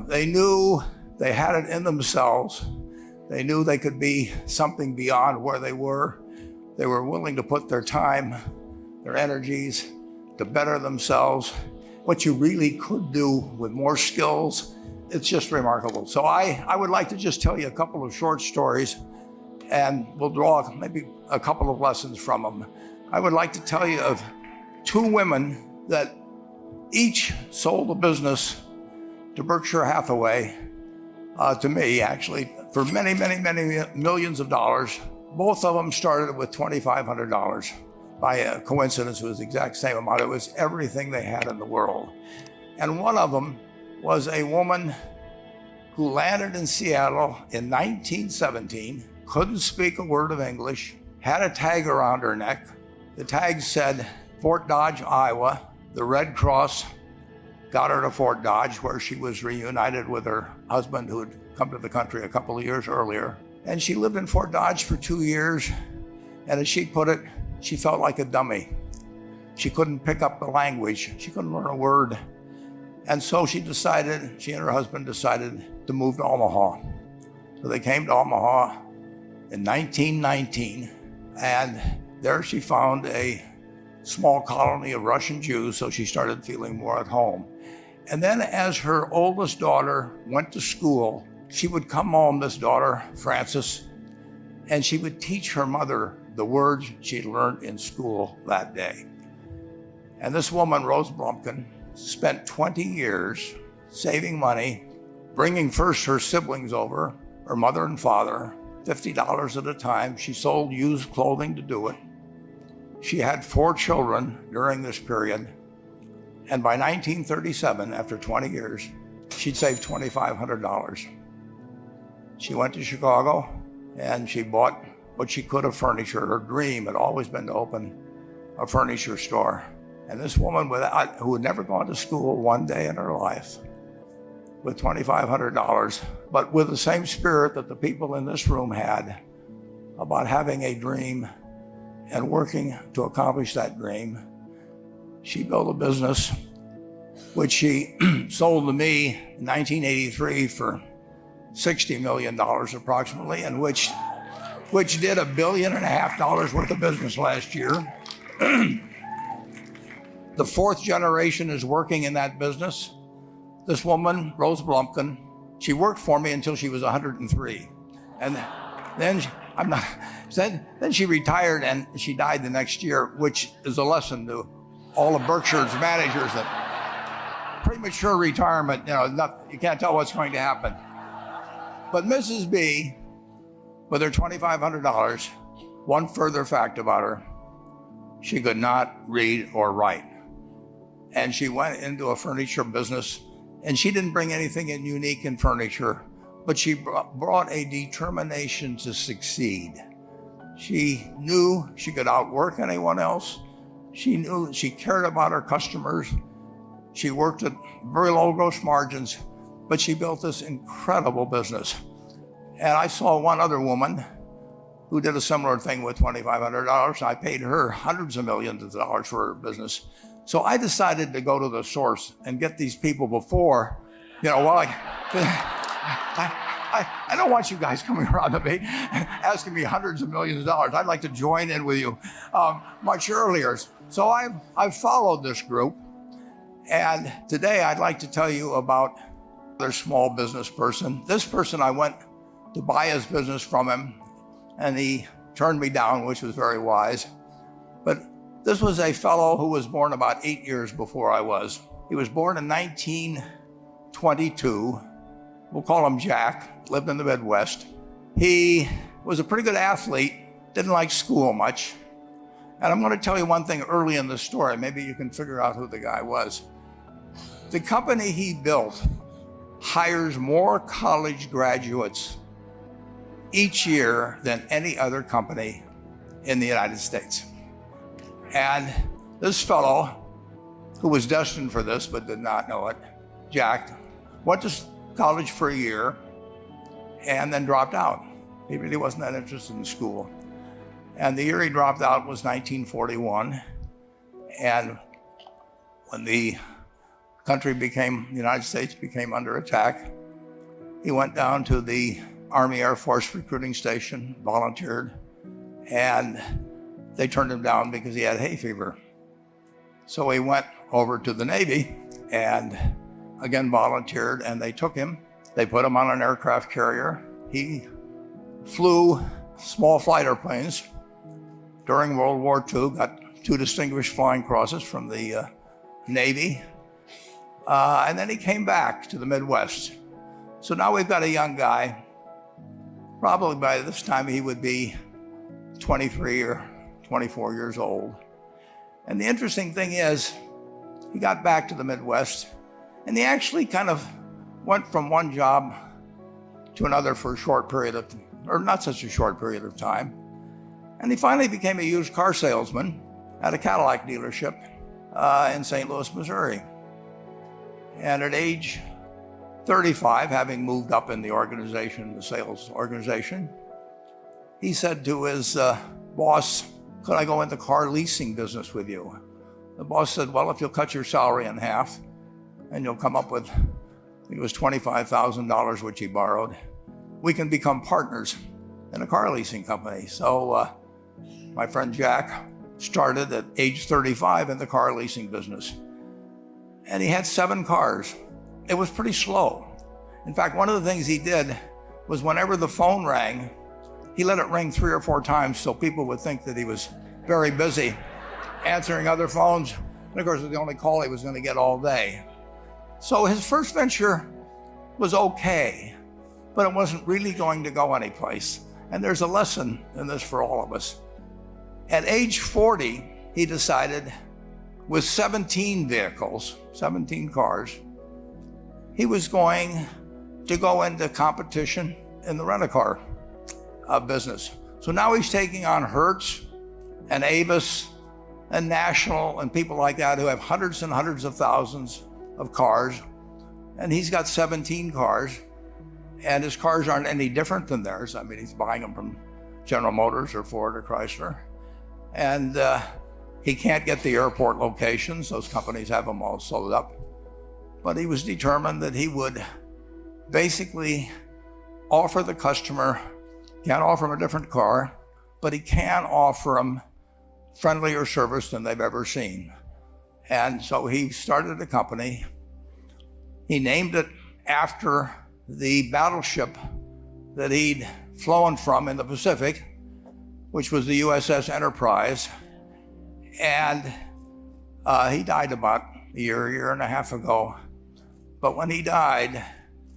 They knew they had it in themselves. They knew they could be something beyond where they were. They were willing to put their time, their energies to better themselves. What you really could do with more skills, it's just remarkable. So I would like to just tell you a couple of short stories, and we'll draw maybe a couple of lessons from them. I would like to tell you of two women that each sold a business to Berkshire Hathaway, to me actually, for many, many, many millions of dollars. Both of them started with $2,500. By a coincidence, it was the exact same amount. It was everything they had in the world. And one of them was a woman who landed in Seattle in 1917, couldn't speak a word of English, had a tag around her neck. The tag said Fort Dodge, Iowa. The Red Cross got her to Fort Dodge, where she was reunited with her husband who had come to the country a couple of years earlier. And she lived in Fort Dodge for 2 years. And as she put it, she felt like a dummy. She couldn't pick up the language. She couldn't learn a word. And so she and her husband decided to move to Omaha. So they came to Omaha in 1919. And there she found a small colony of Russian Jews, so she started feeling more at home. And then as her oldest daughter went to school, she would come home, this daughter, Frances, and she would teach her mother the words she'd learned in school that day. And this woman, Rose Blumpkin, spent 20 years saving money, bringing first her siblings over, her mother and father, $50 at a time. She sold used clothing to do it. She had 4 children during this period. And by 1937, after 20 years, she'd saved $2,500. She went to Chicago and she bought what she could of furniture. Her dream had always been to open a furniture store. And this woman who had never gone to school one day in her life, with $2,500, but with the same spirit that the people in this room had about having a dream and working to accomplish that dream, she built a business which she sold to me in 1983 for $60 million approximately, and which did $1.5 billion worth of business last year. The 4th generation is working in that business. This woman, Rose Blumpkin, she worked for me until she was 103. And then she retired and she died the next year, which is a lesson to all of Berkshire's managers that premature retirement, you can't tell what's going to happen. But Mrs. B, with her $2,500, one further fact about her, she could not read or write. And she went into a furniture business, and she didn't bring anything unique in furniture, but she brought a determination to succeed. She knew she could outwork anyone else. She knew she cared about her customers. She worked at very low gross margins, but she built this incredible business. And I saw one other woman who did a similar thing with $2,500. I paid her hundreds of millions of dollars for her business. So I decided to go to the source and get these people before, I don't want you guys coming around to me asking me hundreds of millions of dollars. I'd like to join in with you much earlier. So I've followed this group. And today I'd like to tell you about their small business person. This person, I went to buy his business from him, and he turned me down, which was very wise. But this was a fellow who was born about 8 years before I was. He was born in 1922. We'll call him Jack, lived in the Midwest. He was a pretty good athlete, didn't like school much. And I'm going to tell you one thing early in the story. Maybe you can figure out who the guy was. The company he built hires more college graduates each year than any other company in the United States. And this fellow, who was destined for this but did not know it, Jack, went to college for a year and then dropped out. He really wasn't that interested in school. And the year he dropped out was 1941. And when the the United States became under attack. He went down to the Army Air Force recruiting station, volunteered, and they turned him down because he had hay fever. So he went over to the Navy and again volunteered, and they took him. They put him on an aircraft carrier. He flew small flight airplanes during World War II, got 2 distinguished flying crosses from the Navy, and then he came back to the Midwest. So now we've got a young guy. Probably by this time he would be 23 or 24 years old. And the interesting thing is, he got back to the Midwest, and he actually kind of went from one job to another for a short period of, or not such a short period of time. And he finally became a used car salesman at a Cadillac dealership in St. Louis, Missouri. And at age 35, having moved up in the organization, the sales organization, he said to his boss, "Could I go into car leasing business with you?" The boss said, "Well, if you'll cut your salary in half and you'll come up with, I think it was $25,000, which he borrowed, we can become partners in a car leasing company." So my friend Jack started at age 35 in the car leasing business. And he had 7 cars. It was pretty slow. In fact, one of the things he did was whenever the phone rang, he let it ring 3 or 4 times so people would think that he was very busy answering other phones. And of course, it was the only call he was going to get all day. So his first venture was okay, but it wasn't really going to go anyplace. And there's a lesson in this for all of us. At age 40, he decided, with 17 vehicles, 17 cars, he was going to go into competition in the rent-a-car business. So now he's taking on Hertz and Avis and National and people like that who have hundreds and hundreds of thousands of cars. And he's got 17 cars, and his cars aren't any different than theirs. I mean, he's buying them from General Motors or Ford or Chrysler. And he can't get the airport locations. Those companies have them all sold up. But he was determined that he would basically offer the customer, can't offer him a different car, but he can offer them friendlier service than they've ever seen. And so he started a company. He named it after the battleship that he'd flown from in the Pacific, which was the USS Enterprise. And he died about a year and a half ago. But when he died,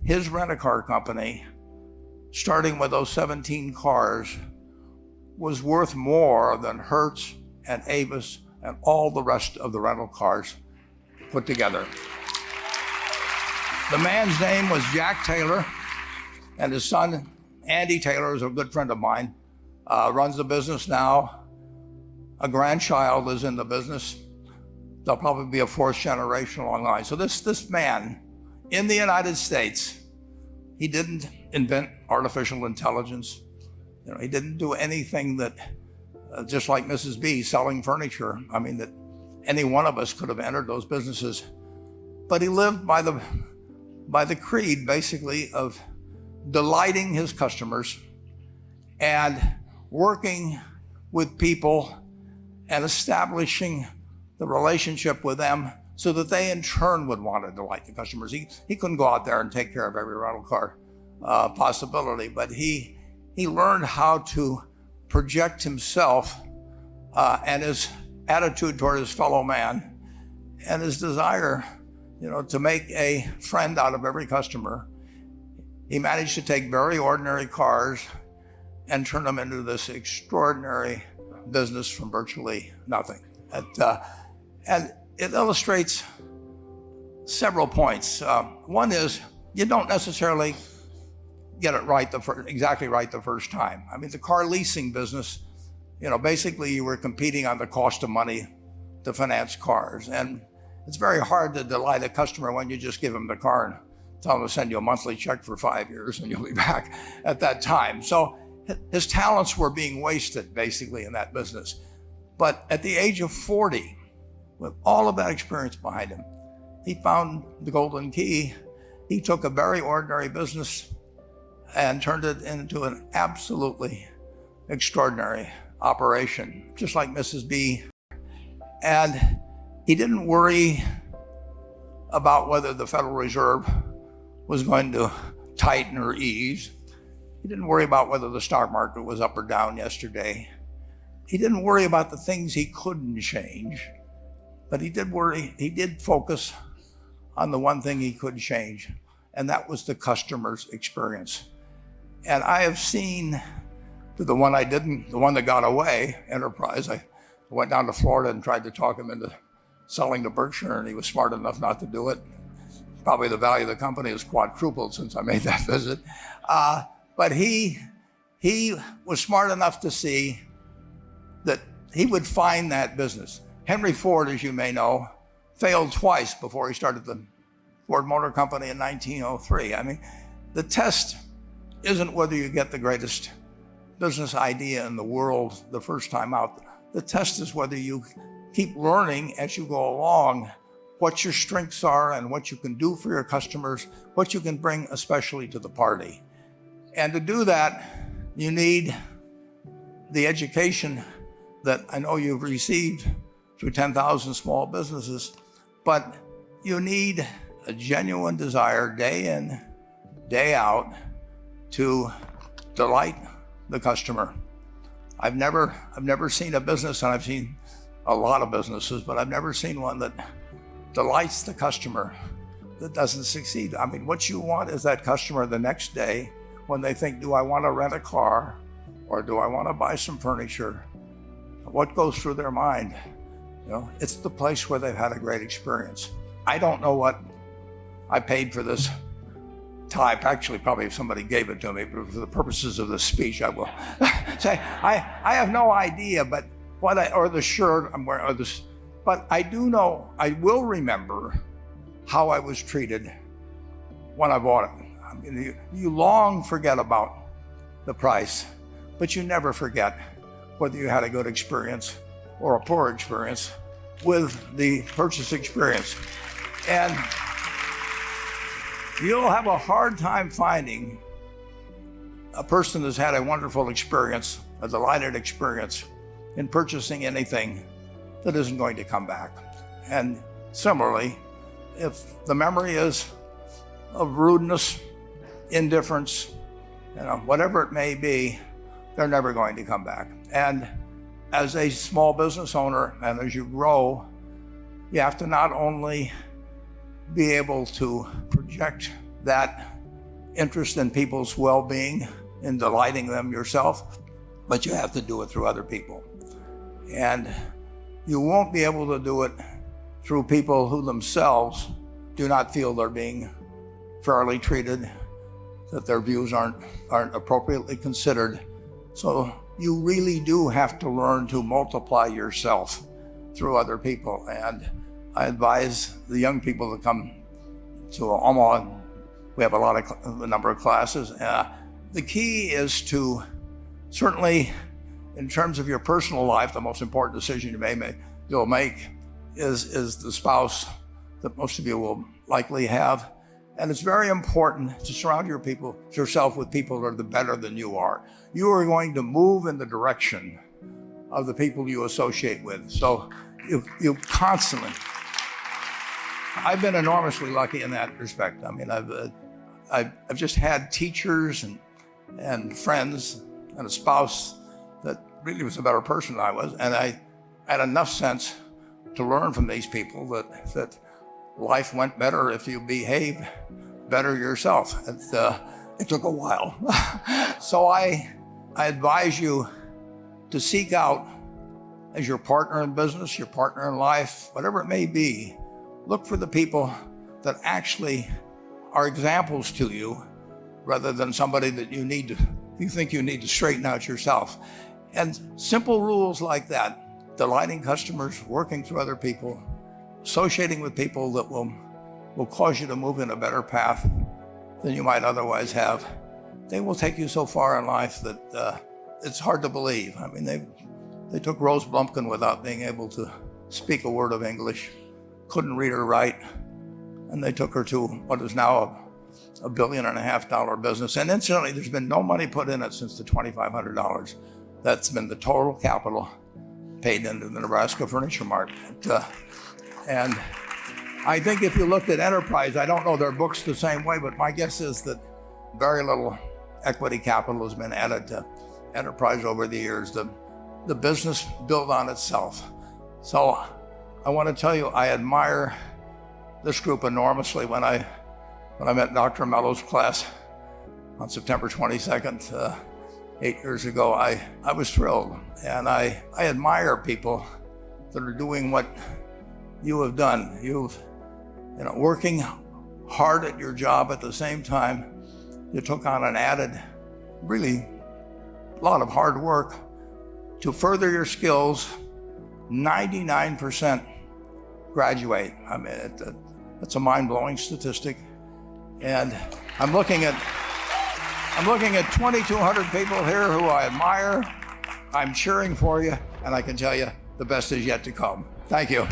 his rent-a-car company, starting with those 17 cars, was worth more than Hertz and Avis and all the rest of the rental cars put together. The man's name was Jack Taylor, and his son, Andy Taylor, is a good friend of mine, runs the business now. A grandchild is in the business. There'll probably be a 4th generation along the line. So this man in the United States, he didn't invent artificial intelligence. You know, he didn't do anything that, just like Mrs. B selling furniture, I mean, that any one of us could have entered those businesses. But he lived by the creed, basically, of delighting his customers and working with people and establishing the relationship with them so that they in turn would want to delight the customers. He couldn't go out there and take care of every rental car possibility, but he learned how to project himself and his attitude toward his fellow man and his desire, you know, to make a friend out of every customer. He managed to take very ordinary cars and turn them into this extraordinary business from virtually nothing. And it illustrates several points. One is, you don't necessarily get it right exactly right the first time. I mean, the car leasing business, you know, basically you were competing on the cost of money to finance cars. And it's very hard to delight a customer when you just give them the car and tell them to send you a monthly check for 5 years and you'll be back at that time. So his talents were being wasted basically in that business. But at the age of 40, with all of that experience behind him, he found the golden key. He took a very ordinary business and turned it into an absolutely extraordinary operation, just like Mrs. B. And he didn't worry about whether the Federal Reserve was going to tighten or ease. He didn't worry about whether the stock market was up or down yesterday. He didn't worry about the things he couldn't change, but he did focus on the one thing he could change, and that was the customer's experience. And I have seen the one that got away, Enterprise. I went down to Florida and tried to talk him into selling to Berkshire, and he was smart enough not to do it. Probably the value of the company has quadrupled since I made that visit. But he was smart enough to see that he would find that business. Henry Ford, as you may know, failed twice before he started the Ford Motor Company in 1903. I mean, the test isn't whether you get the greatest business idea in the world the first time out. The test is whether you keep learning as you go along what your strengths are and what you can do for your customers, what you can bring especially to the party. And to do that, you need the education that I know you've received through 10,000 small businesses, but you need a genuine desire day in, day out to delight the customer. I've never seen a business, and I've seen a lot of businesses, but I've never seen one that delights the customer that doesn't succeed. I mean, what you want is that customer the next day when they think, do I want to rent a car or do I want to buy some furniture? What goes through their mind? You know, it's the place where they've had a great experience. I don't know what I paid for this tie. Actually, probably if somebody gave it to me, but for the purposes of this speech, I will say I have no idea. But or the shirt I'm wearing, or this, but I do know. I will remember how I was treated when I bought it. I mean, you long forget about the price, but you never forget whether you had a good experience or a poor experience with the purchase experience. And you'll have a hard time finding a person that's had a wonderful experience, a delighted experience in purchasing anything that isn't going to come back. And similarly, if the memory is of rudeness, indifference, whatever it may be, they're never going to come back. And as a small business owner, and as you grow, you have to not only be able to project that interest in people's well-being, in delighting them yourself, but you have to do it through other people. And you won't be able to do it through people who themselves do not feel they're being fairly treated, that their views aren't appropriately considered. So you really do have to learn to multiply yourself through other people. And I advise the young people to come to Omaha. We have a number of classes. The key is to, certainly in terms of your personal life, the most important decision you'll make is the spouse that most of you will likely have. And it's very important to surround yourself with people that are better than you are. You are going to move in the direction of the people you associate with. So you constantly, I've been enormously lucky in that respect. I mean, I've just had teachers and friends and a spouse that really was a better person than I was. And I had enough sense to learn from these people that life went better if you behave better yourself. It took a while. So I advise you to seek out, as your partner in business, your partner in life, whatever it may be, look for the people that actually are examples to you rather than somebody that you think you need to straighten out yourself. And simple rules like that, delighting customers, working through other people, associating with people that will cause you to move in a better path than you might otherwise have, they will take you so far in life that it's hard to believe. I mean, they took Rose Blumpkin without being able to speak a word of English, couldn't read or write, and they took her to what is now a $1.5 billion business. And incidentally, there's been no money put in it since the $2,500. That's been the total capital paid into the Nebraska Furniture Mart. And I think if you looked at Enterprise, I don't know their books the same way, but my guess is that very little equity capital has been added to Enterprise over the years. The business built on itself. So I want to tell you, I admire this group enormously. When I met Dr. Mello's class on September 22nd, 8 years ago, I was thrilled. And I admire people that are doing what you have done. Working hard at your job at the same time, you took on an added, really, lot of hard work to further your skills. 99% graduate. I mean, that's a mind-blowing statistic. And I'm looking at 2,200 people here who I admire. I'm cheering for you, and I can tell you the best is yet to come. Thank you.